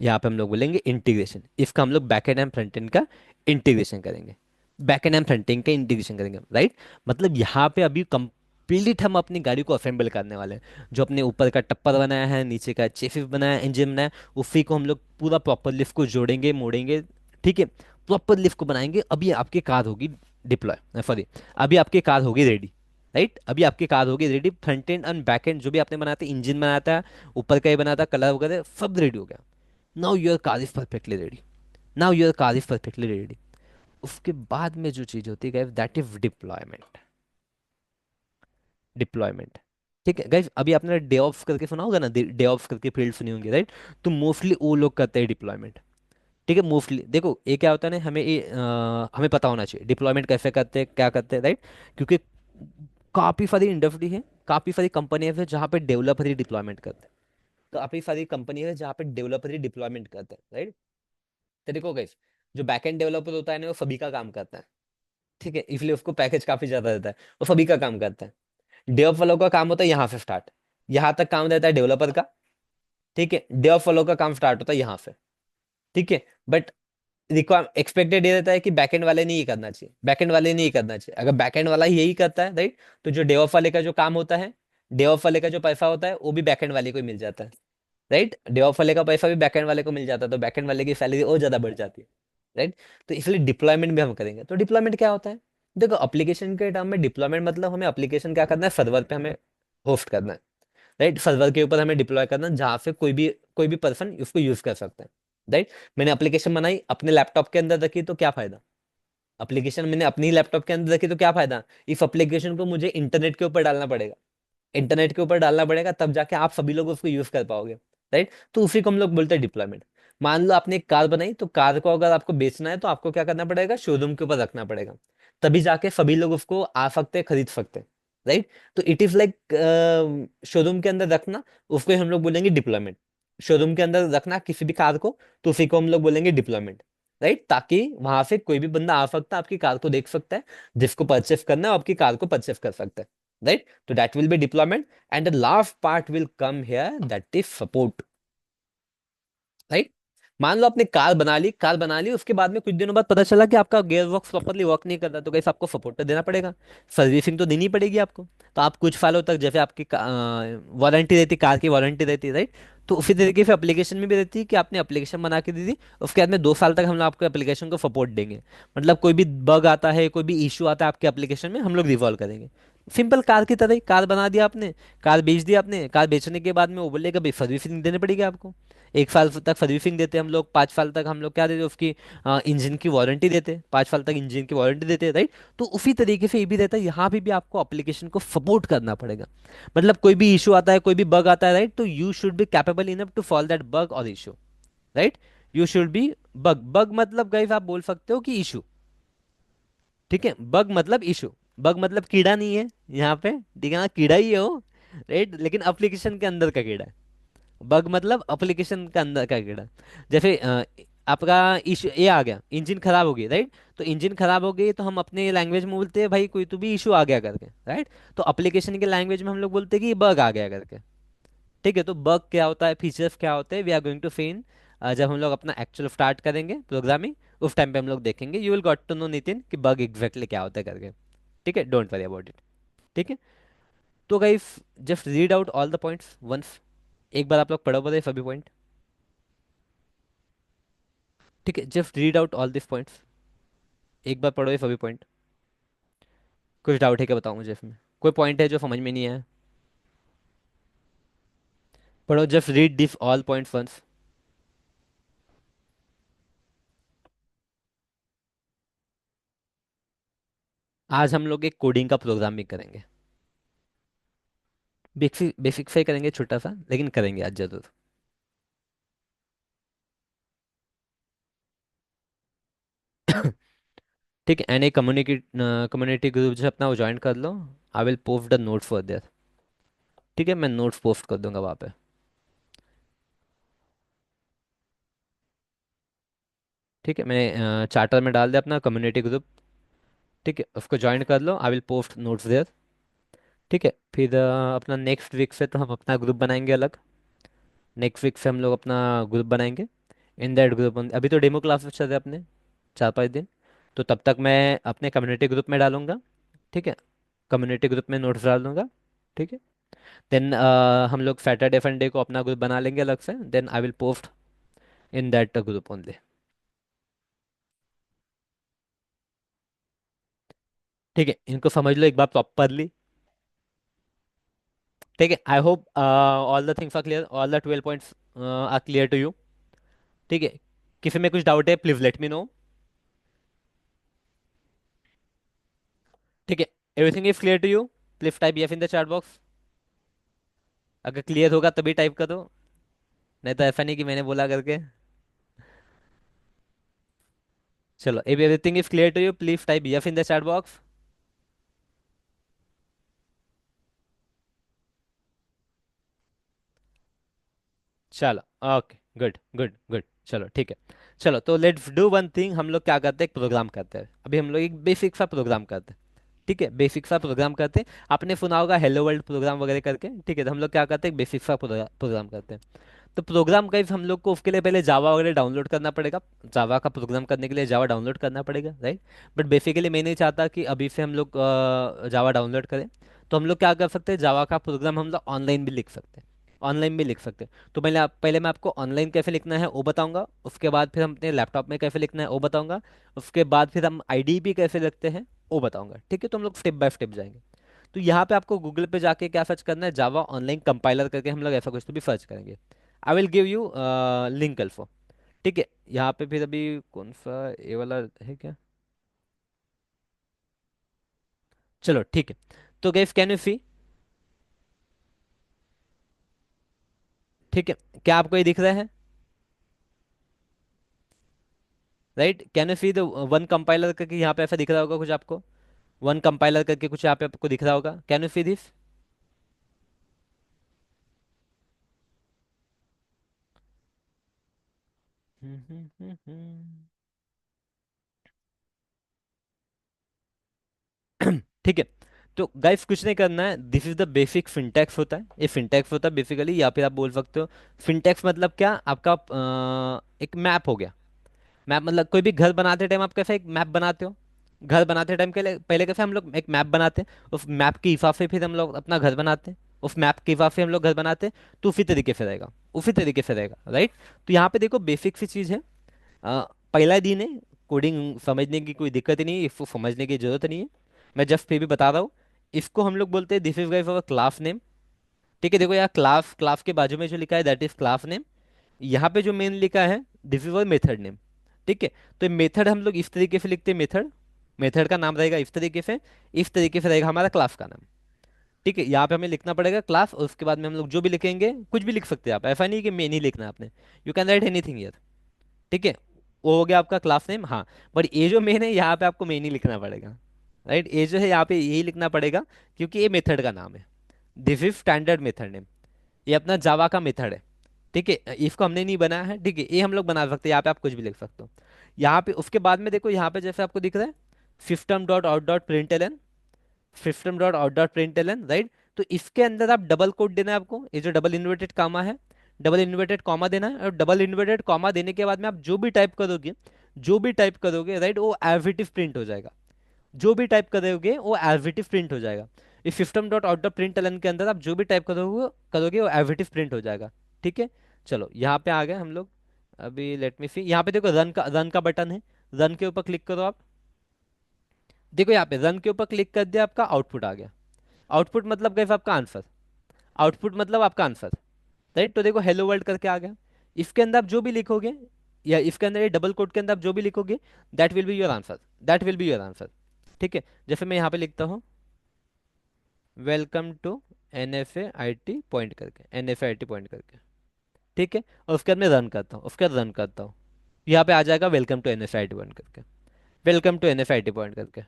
S1: यहाँ पे हम लोग बोलेंगे इंटीग्रेशन। इसका हम लोग बैक एंड फ्रंट एंड का इंटीग्रेशन करेंगे। बैक एंड फ्रंट एंड का इंटीग्रेशन करेंगे, राइट? मतलब यहाँ पे अभी कंप्लीट हम अपनी गाड़ी को असेंबल करने वाले हैं। जो अपने ऊपर का टप्पर बनाया है, नीचे का चेसिस बनाया है, इंजन बनाया है, उसी को हम लोग पूरा प्रॉपर लिफ्ट को जोड़ेंगे, मोड़ेंगे। ठीक है, प्रॉपर लिफ्ट को बनाएंगे। अभी आपकी कार होगी डिप्लॉय, सॉरी, अभी आपकी कार होगी रेडी। राइट, अभी आपकी कार होगी ready, front end and back and जो भी आपने बनाया था, इंजन बनाया था, ऊपर का ही बनाया था, कलर वगैरह सब रेडी हो गया। Now your car is perfectly ready. Now your car is perfectly ready. उसके बाद में जो चीज होती है guys, that is deployment. Deployment, ठीक है गाइस, अभी आपने डे ऑफ करके सुना होगा ना, डे ऑफ करके फील्ड सुनी होंगी, राइट? तो मोस्टली वो लोग करते हैं डिप्लॉयमेंट। ठीक है, मोस्टली देखो ये क्या होता है ना, हमें ये हमें पता होना चाहिए डिप्लॉयमेंट कैसे करते हैं, क्या करते हैं, राइट? क्योंकि काफी सारी इंडस्ट्री है, काफी सारी कंपनी है जहाँ पे डेवलपर ही डिप्लॉयमेंट करते हैं। तो काफी सारी कंपनी है जहाँ पे डेवलपर ही डिप्लॉयमेंट करते हैं, राइट? तो देखो गाइस, जो बैकएंड डेवलपर होता है ना वो सभी का काम करता है। ठीक है, इसलिए उसको पैकेज काफी ज्यादा देता है, वो सभी का काम करता है। डेव वालों का काम होता है यहाँ से स्टार्ट, यहाँ तक काम रहता है डेवलपर का। ठीक है, डेव वालों का काम स्टार्ट होता है यहाँ से। ठीक है, बट रिक्वायर एक्सपेक्टेड ये रहता है कि बैकएंड वाले नहीं करना चाहिए, बैकएंड वाले नहीं करना चाहिए। अगर बैकएंड वाला ही यही करता है, राइट, तो जो डेव वाले का जो काम होता है, डेव वाले का जो पैसा होता है वो भी बैकएंड वाले को ही मिल जाता है। राइट, डे ऑफ वाले का पैसा भी बैकएंड वाले को मिल जाता है, तो बैकएंड वाले की सैलरी और ज्यादा बढ़ जाती है। राइट, तो इसलिए डिप्लॉयमेंट भी हम करेंगे। तो डिप्लॉयमेंट क्या होता है? देखो, एप्लीकेशन के टर्म में डिप्लॉयमेंट मतलब हमें एप्लीकेशन क्या करना है, सर्वर पे हमें होस्ट करना है। राइट, सर्वर के ऊपर हमें डिप्लॉय करना है जहाँ से कोई भी पर्सन उसको यूज कर सकता है। राइट, मैंने एप्लीकेशन बनाई अपने लैपटॉप के अंदर रखी तो क्या फायदा? एप्लीकेशन मैंने अपनी लैपटॉप के अंदर रखी तो क्या फायदा? इस एप्लीकेशन को मुझे इंटरनेट के ऊपर डालना पड़ेगा। इंटरनेट के ऊपर डालना पड़ेगा, तब जाके आप सभी लोग उसको यूज कर पाओगे। राइट, तो उसी को हम लोग बोलते हैं डिप्लॉयमेंट। मान लो आपने एक कार बनाई, तो कार को अगर आपको बेचना है तो आपको क्या करना पड़ेगा, शोरूम के ऊपर रखना पड़ेगा। तभी जाके सभी लोग उसको आ सकते हैं, खरीद सकते हैं। राइट, तो इट इज लाइक शोरूम के अंदर रखना, उसको ही हम लोग बोलेंगे डिप्लॉयमेंट। शोरूम के अंदर रखना किसी भी कार को, तो उसी को हम लोग बोलेंगे डिप्लॉयमेंट। राइट, ताकि वहां से कोई भी बंदा आ सकता है, आपकी कार को देख सकता है, जिसको परचेस करना है वो आपकी कार को परचेस कर सकता है। Right, so that will be deployment, and the last part will come here, that is support. Right, मान लो आपने कार बना ली, उसके बाद में कुछ दिनों बाद पता चला कि आपका गियर बॉक्स प्रॉपरली वर्क नहीं करता, तो कैसे आपको सपोर्ट तो देना पड़ेगा, सर्विसिंग तो देनी पड़ेगी आपको। तो आप कुछ सालों तक, जैसे आपकी वारंटी रहती, कार की वारंटी रहती है, राइट? तो उसी तरीके से एप्लीकेशन में भी रहती है कि आपने एप्लीकेशन बना के दी थी, उसके बाद में 2 साल तक हम लोग आपको एप्लीकेशन को सपोर्ट देंगे। मतलब कोई भी बग आता है, कोई भी इशू आता है आपके एप्लीकेशन में, हम लोग रिजॉल्व करेंगे। सिंपल कार की तरह ही, कार बना दिया आपने, कार बेच दिया आपने, कार बेचने के बाद में वो बोलेगा भाई सर्विसिंग देनी पड़ेगी आपको। 1 साल तक सर्विसिंग देते हैं हम लोग, 5 साल तक हम लोग क्या देते हैं उसकी, इंजन की वारंटी देते हैं, 5 साल तक इंजन की वारंटी देते हैं, राइट? तो उसी तरीके से ये भी रहता है, यहाँ पे भी आपको एप्लीकेशन को सपोर्ट करना पड़ेगा। मतलब कोई भी इशू आता है, कोई भी बग आता है, राइट, तो you should be capable enough to solve that bug और issue. Right, you should be, bug bug मतलब गाइस आप बोल सकते हो कि इशू। ठीक है, बग मतलब इशू। बग मतलब कीड़ा नहीं है यहाँ पे, ठीक है ना, कीड़ा ही है वो। राइट, लेकिन एप्लीकेशन के अंदर का कीड़ा है। बग मतलब एप्लीकेशन का अंदर का कीड़ा। जैसे आपका इशू ये आ गया, इंजन खराब हो गई, राइट। तो इंजन खराब हो गई तो हम अपने लैंग्वेज में बोलते हैं भाई कोई तो भी इशू आ गया करके, राइट। तो एप्लीकेशन के लैंग्वेज में हम लोग बोलते हैं कि बग आ गया करके। ठीक है, तो बग क्या होता है, फीचर्स क्या होते हैं, we are going to seen जब हम लोग अपना एक्चुअल स्टार्ट करेंगे प्रोग्रामिंग, उस टाइम पे हम लोग देखेंगे, you will got to know Nitin कि बग एग्जैक्टली क्या होता है करके। ठीक है, डोंट वरी अबाउट इट। ठीक है, तो guys just read out all the points once. एक बार आप लोग पढ़ो बोले सभी पॉइंट। ठीक है, just read out all this points. एक बार पढ़ो ये सभी पॉइंट। कुछ डाउट है क्या बताऊँ मुझे इसमें? कोई पॉइंट है जो समझ में नहीं आया? पढ़ो, just read this all points once. आज हम लोग एक कोडिंग का प्रोग्राम भी करेंगे। बेसिक बेसिक से ही करेंगे, छोटा सा, लेकिन करेंगे आज जरूर। ठीक है, एंड एक कम्युनिटी ग्रुप जो अपना वो ज्वाइन कर लो। I will post the notes for there. ठीक है, मैं नोट्स पोस्ट कर दूंगा वहाँ पे। ठीक है, मैंने चार्टर में डाल दिया अपना कम्युनिटी ग्रुप। ठीक है, उसको ज्वाइन कर लो, I will post notes there. ठीक है, फिर अपना नेक्स्ट वीक से तो हम अपना ग्रुप बनाएंगे अलग। नेक्स्ट वीक से हम लोग अपना ग्रुप बनाएंगे। इन दैट ग्रुप अभी तो डेमो क्लासेस चल रहे हैं अपने 4 5 दिन। तो तब तक मैं अपने कम्युनिटी ग्रुप में डालूंगा। ठीक है, कम्युनिटी ग्रुप में नोट्स डाल दूंगा। ठीक है, देन हम लोग सैटरडे संडे को अपना ग्रुप बना लेंगे अलग से, then I will post in that group only. ठीक है, इनको समझ लो एक बार प्रॉपरली। ठीक है, I hope all the things are clear, all the 12 points are clear to you. ठीक है, किसी में कुछ डाउट है प्लीज लेट मी नो। ठीक है, everything is clear to you, please type yes in the chat box. अगर clear होगा तभी टाइप करो, नहीं तो ऐसा नहीं कि मैंने बोला करके। चलो, if everything is clear to you please type yes in the chat box. चलो, ओके, गुड गुड गुड, चलो ठीक है। चलो, तो लेट्स डू वन थिंग, हम लोग क्या करते हैं, एक प्रोग्राम करते हैं अभी, हम लोग एक बेसिक सा प्रोग्राम करते हैं। ठीक है, बेसिक सा प्रोग्राम करते हैं। आपने सुना होगा हेलो वर्ल्ड प्रोग्राम वगैरह करके। ठीक है, तो हम लोग क्या करते हैं, बेसिक सा प्रोग्राम करते हैं। तो प्रोग्राम का हम लोग को उसके लिए पहले जावा वगैरह डाउनलोड करना पड़ेगा। जावा का प्रोग्राम करने के लिए जावा डाउनलोड करना पड़ेगा, राइट। बट बेसिकली मैं नहीं चाहता कि अभी से हम लोग जावा डाउनलोड करें। तो हम लोग क्या कर सकते हैं, जावा का प्रोग्राम हम लोग ऑनलाइन भी लिख सकते हैं। ऑनलाइन भी लिख सकते हैं। तो पहले मैं आपको ऑनलाइन कैसे लिखना है वो बताऊंगा, उसके बाद फिर हम अपने लैपटॉप में कैसे लिखना है वो बताऊंगा, उसके बाद फिर हम आईडी भी कैसे लिखते हैं वो बताऊंगा। ठीक है, तो हम लोग स्टेप बाय स्टेप जाएंगे। तो यहाँ पे आपको गूगल पे जाके क्या सर्च करना है, जावा ऑनलाइन कंपाइलर करके हम लोग ऐसा कुछ तो भी सर्च करेंगे। I will give you link also. ठीक है, यहाँ पे फिर अभी कौन सा ये वाला है क्या? चलो ठीक है। तो गाइस कैन यू सी? ठीक है, क्या आपको ये दिख रहा है? Right, can you see the one compiler करके यहाँ पे ऐसा दिख रहा होगा कुछ आपको? वन कंपाइलर करके कुछ यहाँ पे आपको दिख रहा होगा, कैन यू सी दिस? ठीक है, तो गाइस कुछ नहीं करना है, दिस इज द बेसिक फिंटेक्स होता है, ये फिंटेक्स होता है बेसिकली, या फिर आप बोल सकते हो फिंटेक्स मतलब क्या, आपका एक मैप हो गया। मैप मतलब कोई भी घर बनाते टाइम आप कैसे एक मैप बनाते हो, घर बनाते टाइम के लिए पहले कैसे हम लोग एक मैप बनाते हैं, उस मैप के हिसाब से फिर हम लोग अपना घर बनाते हैं, उस मैप के हिसाब से हम लोग घर बनाते हैं। तो उसी तरीके से रहेगा, उसी तरीके से रहेगा, राइट। तो यहाँ पे देखो बेसिक सी चीज़ है। पहला दिन है, कोडिंग समझने की कोई दिक्कत ही नहीं है, इसको समझने की जरूरत नहीं है। मैं जस्ट फिर भी बता रहा हूँ। इसको हम लोग बोलते हैं this is guys our class name. ठीक है, देखो यहाँ क्लास, क्लास के बाजू में जो लिखा है दैट इज क्लास नेम। यहाँ पे जो मेन लिखा है this is our method name. ठीक है, तो मेथड हम लोग इस तरीके से लिखते हैं, मेथड, मेथड का नाम रहेगा इस तरीके से, इस तरीके से रहेगा हमारा क्लास का नाम। ठीक है, यहाँ पे हमें लिखना पड़ेगा क्लास, और उसके बाद में हम लोग जो भी लिखेंगे कुछ भी लिख सकते हैं आप, ऐसा नहीं कि मेन ही लिखना है आपने, यू कैन राइट एनीथिंग। ठीक है, वो हो गया आपका क्लास नेम, हाँ। बट ये जो मेन है यहाँ पे आपको मेन ही लिखना पड़ेगा, राइट। ये जो है यहाँ पे यही लिखना पड़ेगा, क्योंकि ये मेथड का नाम है। This is standard method name, ये अपना जावा का मेथड है। ठीक है, इफ को हमने नहीं बनाया है, ठीक है, ये हम लोग बना सकते हैं, यहाँ पे आप कुछ भी लिख सकते हो। यहाँ पे उसके बाद में देखो, यहाँ पे जैसे आपको दिख रहा है system dot out dot println, system dot out dot println, right. तो इसके अंदर आप डबल कोट देना है आपको, ये जो डबल इन्वर्टेड कॉमा है, डबल इन्वर्टेड कॉमा देना है, और डबल इन्वर्टेड कॉमा देने के बाद में आप जो भी टाइप करोगे, जो भी टाइप करोगे, राइट, वो एज इट इज प्रिंट हो जाएगा। जो भी टाइप करोगे वो एज इट इज प्रिंट हो जाएगा। इस system dot out dot println के अंदर आप जो भी टाइप करोगे करोगे वो एज इट इज प्रिंट हो जाएगा। ठीक है, चलो यहाँ पे आ गए हम लोग। अभी लेट मी सी, यहाँ पे देखो रन का बटन है, रन के ऊपर क्लिक करो आप। देखो यहाँ पे रन के ऊपर क्लिक कर दिया, आपका आउटपुट आ गया। आउटपुट मतलब कैसे, आपका आंसर। आउटपुट मतलब आपका आंसर, राइट। तो देखो हेलो वर्ल्ड करके आ गया। इसके अंदर आप जो भी लिखोगे, या इसके अंदर ये डबल कोट के अंदर आप जो भी लिखोगे, that will be your answer, that will be your answer. ठीक है, जैसे मैं यहाँ पे लिखता हूँ वेलकम टू NFAIT पॉइंट करके, NFAIT पॉइंट करके। ठीक है, और उसके बाद मैं रन करता हूँ, उसके बाद रन करता हूँ, यहाँ पे आ जाएगा वेलकम टू NFAIT पॉइंट करके, वेलकम टू NFAIT पॉइंट करके।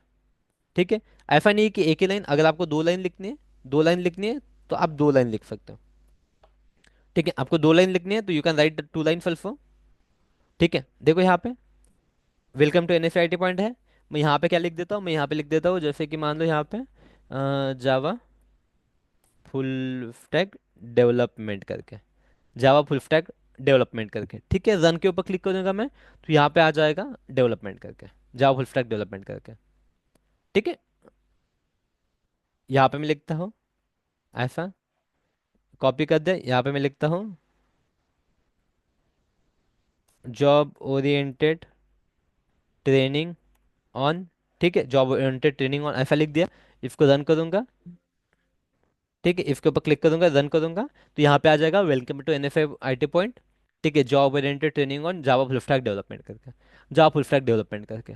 S1: ठीक है, ऐसा नहीं है कि एक ही लाइन, अगर आपको दो लाइन लिखनी है, दो लाइन लिखनी है, तो आप दो लाइन लिख सकते हो। ठीक है, आपको दो लाइन लिखनी है तो you can write to line full. ठीक है, देखो यहाँ पे वेलकम टू NFAIT पॉइंट है। मैं यहाँ पे क्या लिख देता हूँ, मैं यहाँ पे लिख देता हूँ, जैसे कि मान लो यहाँ पे जावा फुल स्टैक डेवलपमेंट करके, जावा फुल स्टैक डेवलपमेंट करके। ठीक है, रन के ऊपर क्लिक करूंगा मैं, तो यहाँ पे आ जाएगा डेवलपमेंट करके, जावा फुल स्टैक डेवलपमेंट करके। ठीक है, यहाँ पे मैं लिखता हूँ ऐसा, कॉपी कर दे, यहाँ पे मैं लिखता हूँ जॉब ओरिएंटेड ट्रेनिंग ऑन। ठीक है, जॉब ओरिएंटेड ट्रेनिंग ऑन ऐसा लिख दिया। इसको रन करूंगा, ठीक है, इसके ऊपर क्लिक करूंगा, रन करूंगा, तो यहाँ पे आ जाएगा वेलकम टू NFAIT पॉइंट। ठीक है, job oriented training on Java full stack development करके, जावा फुल स्टैक डेवलपमेंट करके।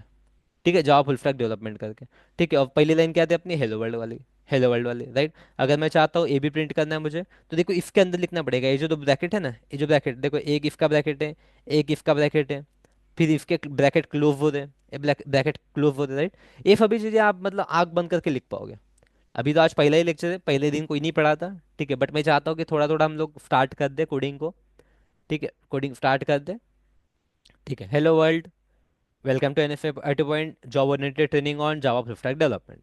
S1: ठीक है, जावा फुल स्टैक डेवलपमेंट करके। ठीक है, और पहली लाइन क्या थी अपनी, हेलो वर्ल्ड वाली, हेलो वर्ल्ड वाली, राइट। अगर मैं चाहता हूँ ए भी प्रिंट करना है मुझे, तो देखो इसके अंदर लिखना पड़ेगा, ये जो दो ब्रैकेट है ना, ये जो ब्रैकेट देखो, एक इसका ब्रैकेट है, एक इसका ब्रैकेट है, फिर इसके ब्रैकेट क्लोज हो रहे हैं, ये ब्रैकेट क्लोज हो रहे, राइट। ये सभी चीज़ें आप मतलब आग बंद करके लिख पाओगे। अभी तो आज पहला ही लेक्चर है, पहले दिन कोई नहीं पढ़ा था। ठीक है, बट मैं चाहता हूँ कि थोड़ा थोड़ा हम लोग स्टार्ट कर दे कोडिंग को। ठीक है, कोडिंग स्टार्ट कर दे। ठीक है, hello world, welcome to NFAIT point, job oriented training on Java full stack development,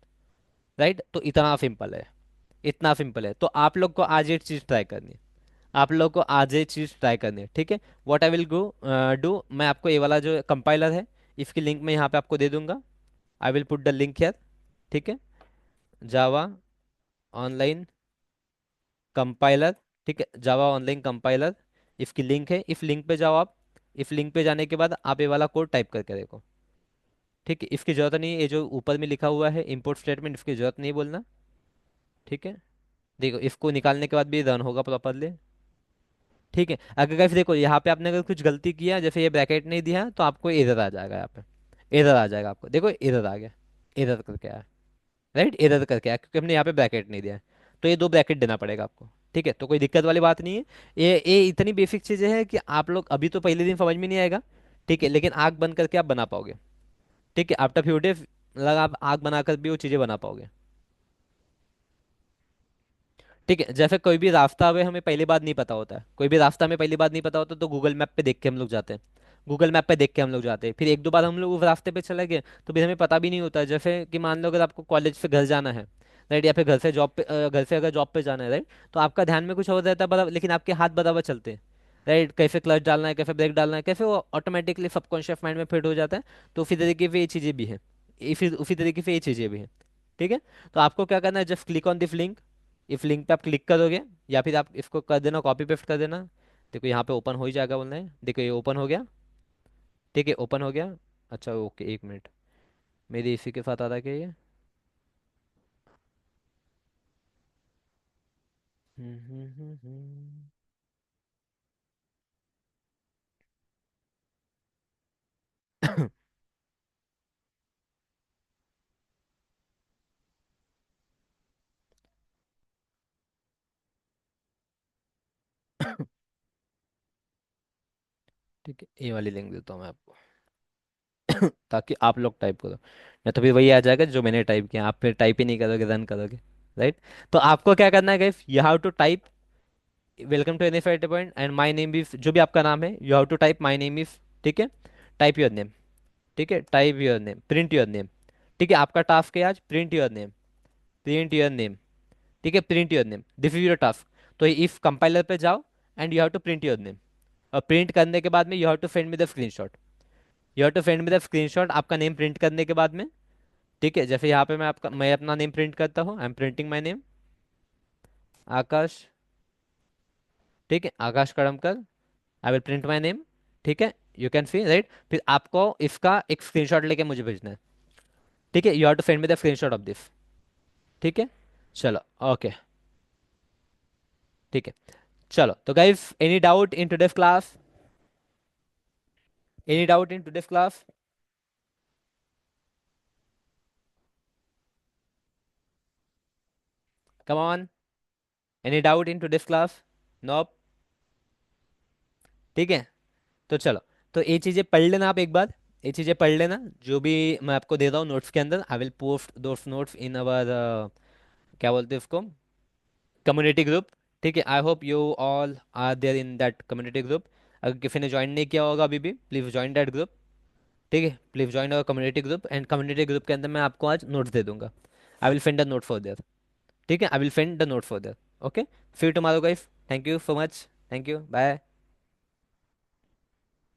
S1: right. तो इतना सिंपल है, इतना सिंपल है। तो आप लोग को आज ये चीज़ ट्राई करनी है, आप लोग को आज ये चीज़ ट्राई करनी है। ठीक है, what I will go do, मैं आपको ये वाला जो कंपाइलर है, इसकी लिंक मैं यहाँ पे आपको दे दूंगा। I will put the link here. ठीक है, जावा ऑनलाइन कंपाइलर। ठीक है, जावा ऑनलाइन कंपाइलर, इसकी लिंक है, इस लिंक पे जाओ आप। इस लिंक पे जाने के बाद आप ये वाला कोड टाइप करके देखो। ठीक है, इसकी जरूरत नहीं है, ये जो ऊपर में लिखा हुआ है इंपोर्ट स्टेटमेंट, इसकी जरूरत नहीं बोलना। ठीक है, देखो इसको निकालने के बाद भी रन होगा प्रॉपरली। ठीक है, अगर गाइस देखो यहाँ पे आपने अगर कुछ गलती किया, जैसे ये ब्रैकेट नहीं दिया, तो आपको एरर आ जाएगा, यहाँ पे एरर आ जाएगा आपको, देखो एरर आ गया, एरर करके आया, राइट, एरर करके आया क्योंकि हमने यहाँ पे ब्रैकेट नहीं दिया है। तो ये दो ब्रैकेट देना पड़ेगा आपको। ठीक है, तो कोई दिक्कत वाली बात नहीं है। ये इतनी बेसिक चीज़ें हैं कि आप लोग अभी तो पहले दिन समझ में नहीं आएगा। ठीक है, लेकिन आग बंद करके आप बना पाओगे। ठीक है, आफ्टर फ्यू डेज लगा आप आग बनाकर भी वो चीज़ें बना पाओगे। ठीक है, जैसे कोई भी रास्ता हमें हमें पहली बार नहीं पता होता है, कोई भी रास्ता हमें पहली बार नहीं पता होता, तो गूगल मैप पे देख के हम लोग जाते हैं, गूगल मैप पे देख के हम लोग जाते हैं, फिर एक दो बार हम लोग उस रास्ते पे चले गए, तो फिर हमें पता भी नहीं होता। जैसे कि मान लो अगर आपको कॉलेज से घर जाना है, राइट, या फिर घर से जॉब पे घर से अगर जॉब पे जाना है, राइट, तो आपका ध्यान में कुछ और रहता है बराबर, लेकिन आपके हाथ बराबर चलते हैं, राइट। कैसे क्लच डालना है, कैसे ब्रेक डालना है, कैसे वो ऑटोमेटिकली सबकॉन्शियस माइंड में फिट हो जाता है। तो उसी तरीके से ये चीज़ें भी हैं, फिर उसी तरीके से ये चीज़ें भी हैं। ठीक है, तो आपको क्या करना है, just click on this link, इस लिंक पे आप क्लिक करोगे, या फिर आप इसको कर देना, कॉपी पेस्ट कर देना। देखो यहाँ पे ओपन हो ही जाएगा, बोलना है, देखो ये ओपन हो गया। ठीक है, ओपन हो गया। अच्छा ओके, एक मिनट, मेरी इसी के साथ आ रहा है क्या ये। ठीक है, ये वाली लिंक देता हूँ मैं आपको, ताकि आप लोग टाइप करो, नहीं तो फिर वही आ जाएगा जो मैंने टाइप किया, आप फिर टाइप ही नहीं करोगे, रन करोगे, राइट। तो आपको क्या करना है guys, you have to type welcome to NFIT point and my name is, जो भी आपका नाम है you have to type my name is, ठीक है, टाइप योर नेम, ठीक है, type your name, print your name, ठीक है, आपका टास्क है आज print your name, print your name, ठीक है, print your name, this is your task. तो इफ कंपाइलर पे जाओ and you have to print your name, और प्रिंट करने के बाद में you have to send me the screenshot, you have to send me the screenshot आपका name print करने के बाद में, ठीक है। जैसे यहाँ पे मैं अपना नेम प्रिंट करता हूँ, I am printing my name, Akash, ठीक है, Akash Kadamkar, I will print my name, ठीक है, यू कैन सी राइट। फिर आपको इसका एक स्क्रीनशॉट लेके मुझे भेजना है, ठीक है, you have to send me the screenshot of this, ठीक है। चलो, ओके, ठीक है। चलो तो guys, any doubt in today's class, any doubt in today's class? Come on, any doubt in today's class? No? ठीक है। तो चलो, तो ये चीज़ें पढ़ लेना आप एक बार, ये चीज़ें पढ़ लेना जो भी मैं आपको दे रहा हूँ नोट्स के अंदर, I will post those notes in our, क्या बोलते हैं उसको, कम्युनिटी ग्रुप, ठीक है। I hope you all are there in that community group. अगर किसी ने ज्वाइन नहीं किया होगा अभी भी, प्लीज़ ज्वाइन दैट ग्रुप, ठीक है, please join our community group, and community group के अंदर मैं आपको आज नोट्स दे दूंगा, I will send the note for there, ठीक है, I will send the note for there, okay. See you tomorrow guys, thank you so much, thank you, bye.